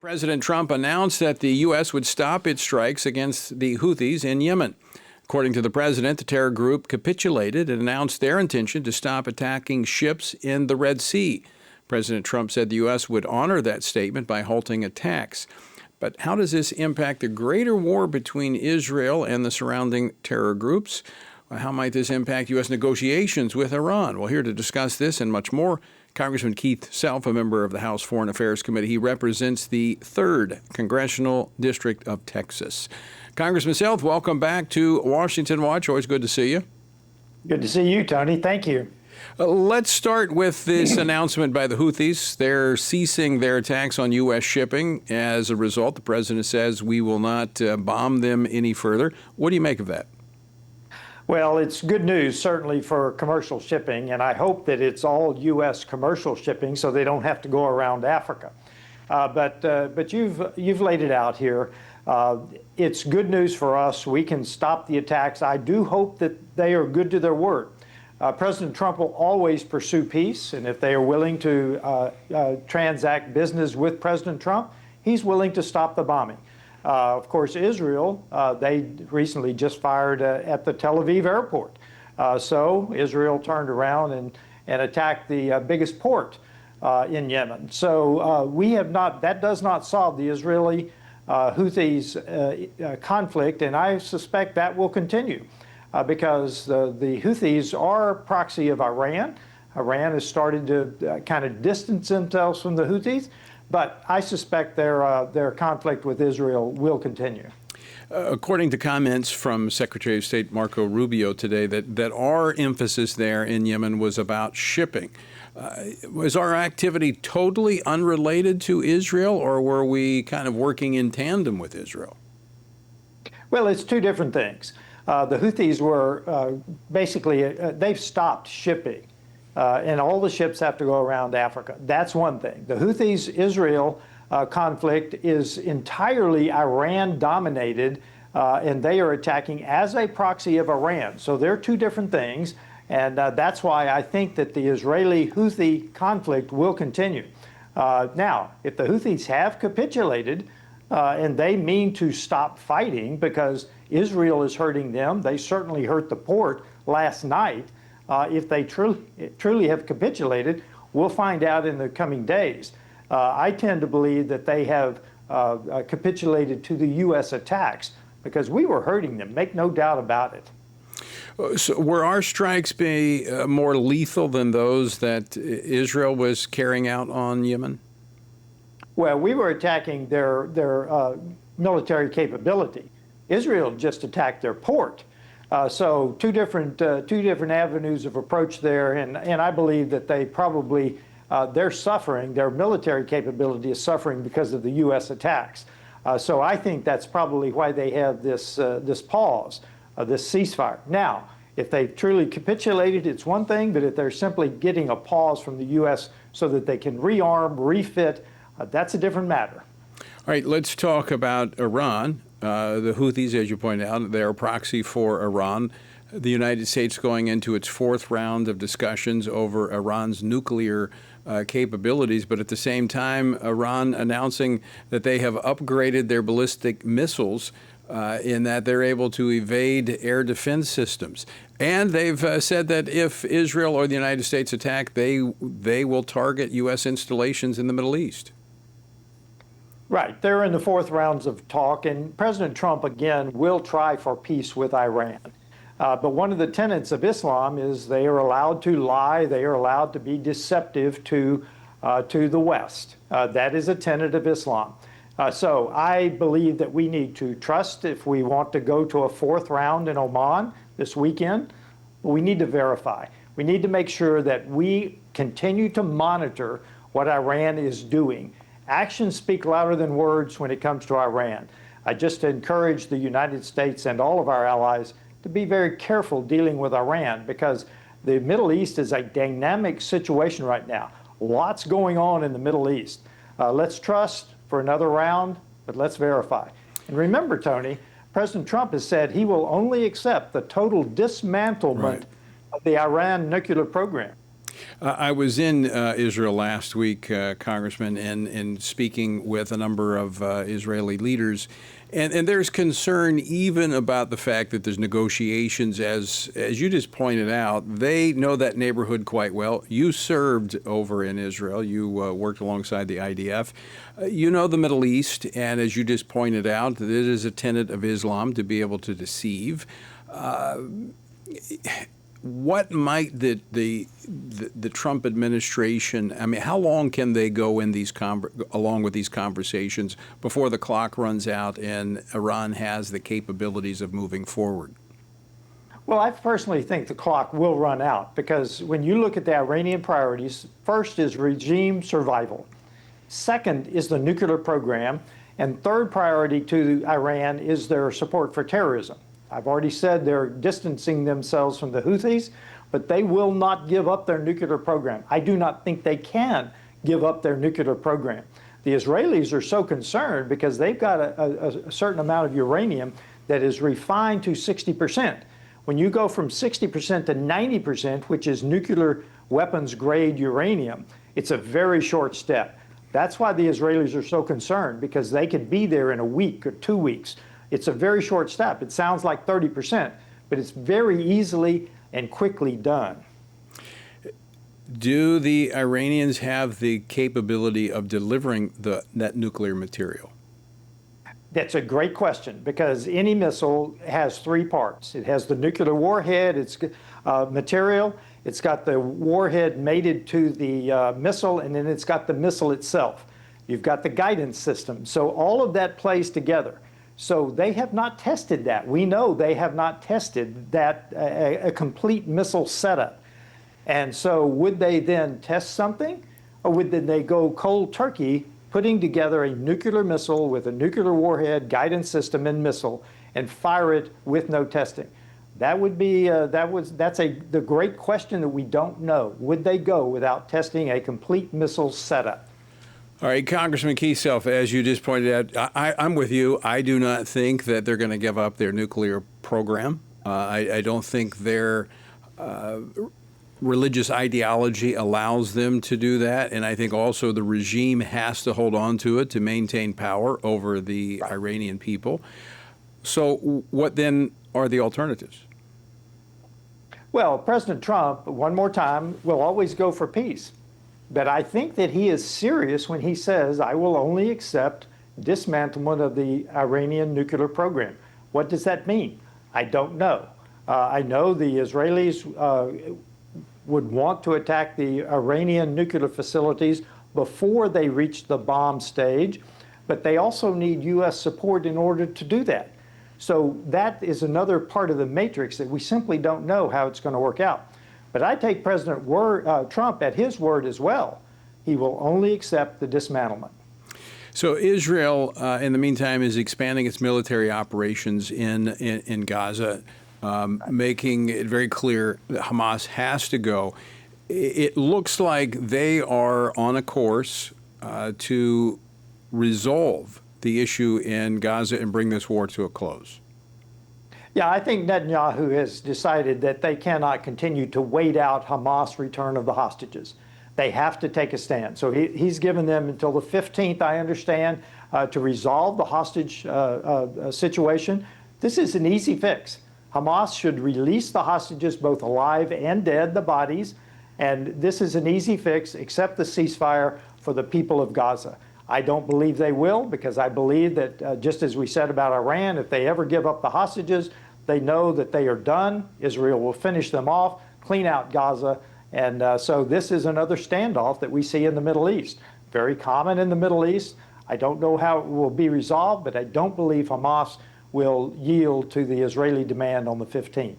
President Trump announced that the U.S. would stop its strikes against the Houthis in Yemen. According to the president, the terror group capitulated and announced their intention to stop attacking ships in the Red Sea. President Trump said the U.S. would honor that statement by halting attacks. But how does this impact the greater war between Israel and the surrounding terror groups? How might this impact U.S. negotiations with Iran? Well, here to discuss this and much more, Congressman Keith Self, a member of the House Foreign Affairs Committee. He represents the 3rd Congressional District of Texas. Congressman Self, welcome back to Washington Watch. Always good to see you. Good to see you, Tony. Thank you. Let's start with this announcement by the Houthis. They're ceasing their attacks on U.S. shipping. As a result, the president says we will not bomb them any further. What do you make of that? Well, it's good news, certainly, for commercial shipping, and I hope that it's all U.S. commercial shipping so they don't have to go around Africa. But you've laid it out here. It's good news for us. We can stop the attacks. I do hope that they are good to their word. President Trump will always pursue peace, and if they are willing to transact business with President Trump, he's willing to stop the bombing. Of course, Israel, they recently just fired at the Tel Aviv airport. So Israel turned around and attacked the biggest port in Yemen. So we have not, that does not solve the Israeli Houthis conflict, and I suspect that will continue because the Houthis are a proxy of Iran. Iran has started to kind of distance themselves from the Houthis. But I suspect their conflict with Israel will continue. According to comments from Secretary of State Marco Rubio today, that our emphasis there in Yemen was about shipping. Was our activity totally unrelated to Israel, or were we kind of working in tandem with Israel? Well, it's two different things. The Houthis were basically, they've stopped shipping. And all the ships have to go around Africa. That's one thing. The Houthis-Israel conflict is entirely Iran-dominated, and they are attacking as a proxy of Iran. So they're two different things, and that's why I think that the Israeli-Houthi conflict will continue. Now, if the Houthis have capitulated, and they mean to stop fighting because Israel is hurting them, they certainly hurt the port last night. If they truly have capitulated, we'll find out in the coming days. I tend to believe that they have capitulated to the U.S. attacks because we were hurting them, make no doubt about it. So were our strikes more lethal than those that Israel was carrying out on Yemen? Well, we were attacking their military capability. Israel just attacked their port. So two different avenues of approach there, and I believe that they probably they're suffering. Their military capability is suffering because of the U.S. attacks. So I think that's probably why they have this pause, this ceasefire. Now, if they truly capitulated, it's one thing, but if they're simply getting a pause from the U.S. so that they can rearm, refit, that's a different matter. All right, let's talk about Iran. The Houthis, as you point out, they're a proxy for Iran. The United States going into its 4th round of discussions over Iran's nuclear capabilities, but at the same time, Iran announcing that they have upgraded their ballistic missiles in that they're able to evade air defense systems. And they've said that if Israel or the United States attack, they will target U.S. installations in the Middle East. Right. They're in the 4th rounds of talk, and President Trump, again, will try for peace with Iran. But one of the tenets of Islam is they are allowed to lie, they are allowed to be deceptive to the West. That is a tenet of Islam. So I believe that we need to trust if we want to go to a 4th round in Oman this weekend. We need to verify. We need to make sure that we continue to monitor what Iran is doing. Actions speak louder than words when it comes to Iran. I just encourage the United States and all of our allies to be very careful dealing with Iran because the Middle East is a dynamic situation right now. Lots going on in the Middle East. Let's trust for another round, but let's verify. And remember, Tony, President Trump has said he will only accept the total dismantlement of the Iran nuclear program. I was in Israel last week, Congressman, and speaking with a number of Israeli leaders. And there's concern even about the fact that there's negotiations, as you just pointed out. They know that neighborhood quite well. You served over in Israel. You worked alongside the IDF. You know the Middle East, and as you just pointed out, it is a tenet of Islam to be able to deceive. What might the Trump administration? I mean, how long can they go in along with these conversations before the clock runs out and Iran has the capabilities of moving forward? Well, I personally think the clock will run out because when you look at the Iranian priorities, first is regime survival, second is the nuclear program, and third priority to Iran is their support for terrorism. I've already said they're distancing themselves from the Houthis, but they will not give up their nuclear program. I do not think they can give up their nuclear program. The Israelis are so concerned because they've got a certain amount of uranium that is refined to 60%. When you go from 60% to 90%, which is nuclear weapons grade uranium, it's a very short step. That's why the Israelis are so concerned, because they could be there in a week or 2 weeks. It's a very short step. It sounds like 30%, but it's very easily and quickly done. Do the Iranians have the capability of delivering that nuclear material? That's a great question, because any missile has three parts. It has the nuclear warhead, it's material, it's got the warhead mated to the missile, and then it's got the missile itself. You've got the guidance system. So all of that plays together. So they have not tested that. We know they have not tested that, a complete missile setup. And so would they then test something? Or would they go cold turkey, putting together a nuclear missile with a nuclear warhead, guidance system, and missile, and fire it with no testing? That would be, the great question that we don't know. Would they go without testing a complete missile setup? All right, Congressman Keith Self, as you just pointed out, I'm with you. I do not think that they're going to give up their nuclear program. I don't think their religious ideology allows them to do that. And I think also the regime has to hold on to it to maintain power over the Iranian people. So what then are the alternatives? Well, President Trump, one more time, will always go for peace. But I think that he is serious when he says, I will only accept dismantlement of the Iranian nuclear program. What does that mean? I don't know. I know the Israelis would want to attack the Iranian nuclear facilities before they reach the bomb stage, but they also need U.S. support in order to do that. So that is another part of the matrix that we simply don't know how it's going to work out. But I take President Trump at his word as well. He will only accept the dismantlement. So Israel, in the meantime, is expanding its military operations in Gaza, making it very clear that Hamas has to go. It looks like they are on a course to resolve the issue in Gaza and bring this war to a close. Yeah, I think Netanyahu has decided that they cannot continue to wait out Hamas' return of the hostages. They have to take a stand. So he's given them until the 15th, I understand, to resolve the hostage situation. This is an easy fix. Hamas should release the hostages, both alive and dead, the bodies, and this is an easy fix, accept the ceasefire for the people of Gaza. I don't believe they will, because I believe that, just as we said about Iran, if they ever give up the hostages, they know that they are done. Israel will finish them off, clean out Gaza, and so this is another standoff that we see in the Middle East. Very common in the Middle East. I don't know how it will be resolved, but I don't believe Hamas will yield to the Israeli demand on the 15th.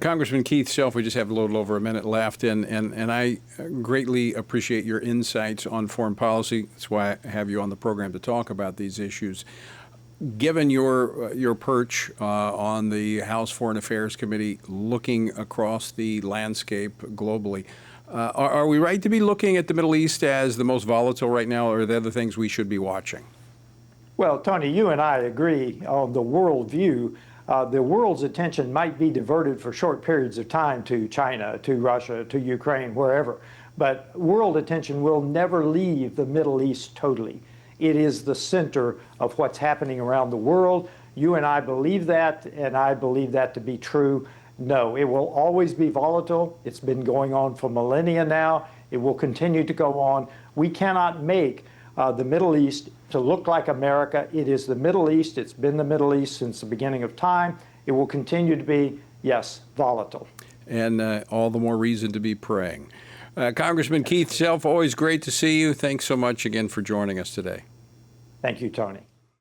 Congressman Keith Self, we just have a little over a minute left, and I greatly appreciate your insights on foreign policy. That's why I have you on the program to talk about these issues. Given your perch on the House Foreign Affairs Committee, looking across the landscape globally, are we right to be looking at the Middle East as the most volatile right now, or are there other things we should be watching? Well, Tony, you and I agree on the world view. the world's attention might be diverted for short periods of time to China, to Russia, to Ukraine, wherever. But world attention will never leave the Middle East totally. It is the center of what's happening around the world. You and I believe that, and I believe that to be true. No, it will always be volatile. It's been going on for millennia now. It will continue to go on. We cannot make the Middle East to look like America. It is the Middle East. It's been the Middle East since the beginning of time. It will continue to be, yes, volatile. And all the more reason to be praying. Congressman Keith Self, always great to see you. Thanks so much again for joining us today. Thank you, Tony.